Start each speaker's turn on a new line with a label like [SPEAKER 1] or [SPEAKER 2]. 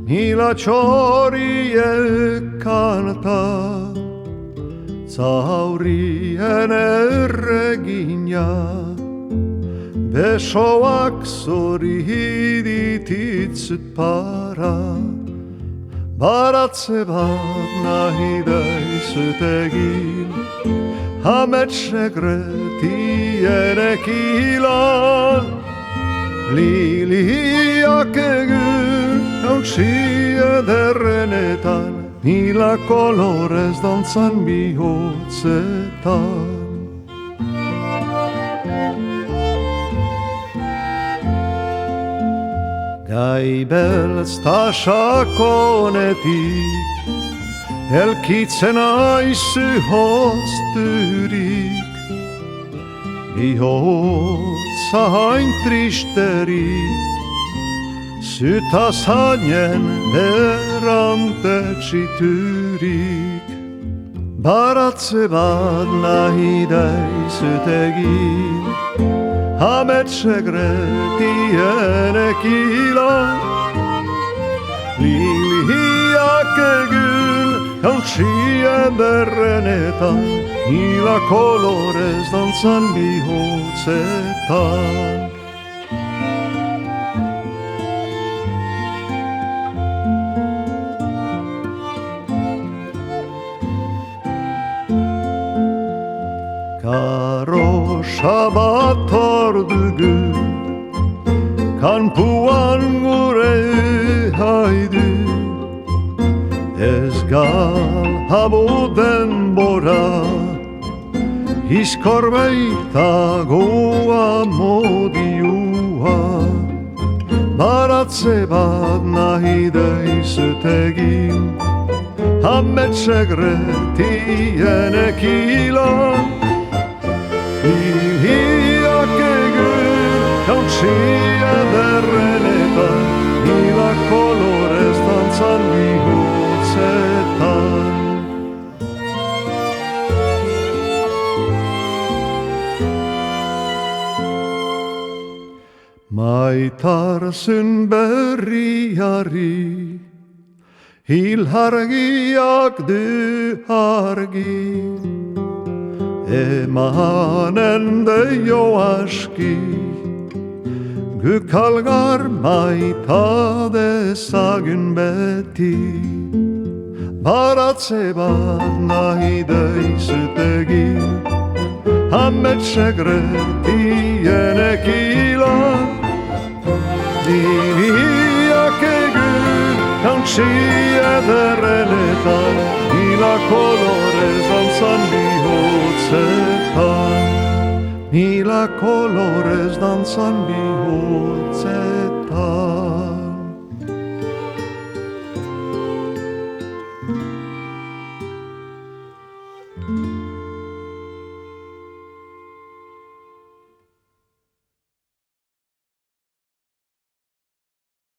[SPEAKER 1] Mila txoriek kanta, zaurien erregina, besoak zori dititz para, baratze bat nahi daizut egin, amets sekretienek ilan, liliak egin hautsi ederrenetan, mila kolorez dantzan bihotzetan. Gai beltz ta sakonetik, elkitzen aizu hozturik, bihotza hain tristerik, zuta zainen berante txiturik. Baratze bat nahi daizut egin, amets sekretienek ilan, liliak egin hautsi ederrenetan, mila kolorez dantzan bihotzetan. Karosa bat ordugu, kanpuan gure haidu, ez gal habo denbora, izkorbeita goa modiua. Baratze bat nahi daizut egin, amets sekretienek ilan, liliak egin hautsi ederrenetan, mila kolorez dantzan bihotzetan. Maitarzun berriari, hilhargiak du argi, emanen deio aski, guk algar maita dezagun beti. Baratze bat nahi daizut egin, amets sekretienek ilan, liliak egin hautsi ederrenetan, mila kolorez dantzan bihotzetan, mila kolorez dantzan bihotzetan.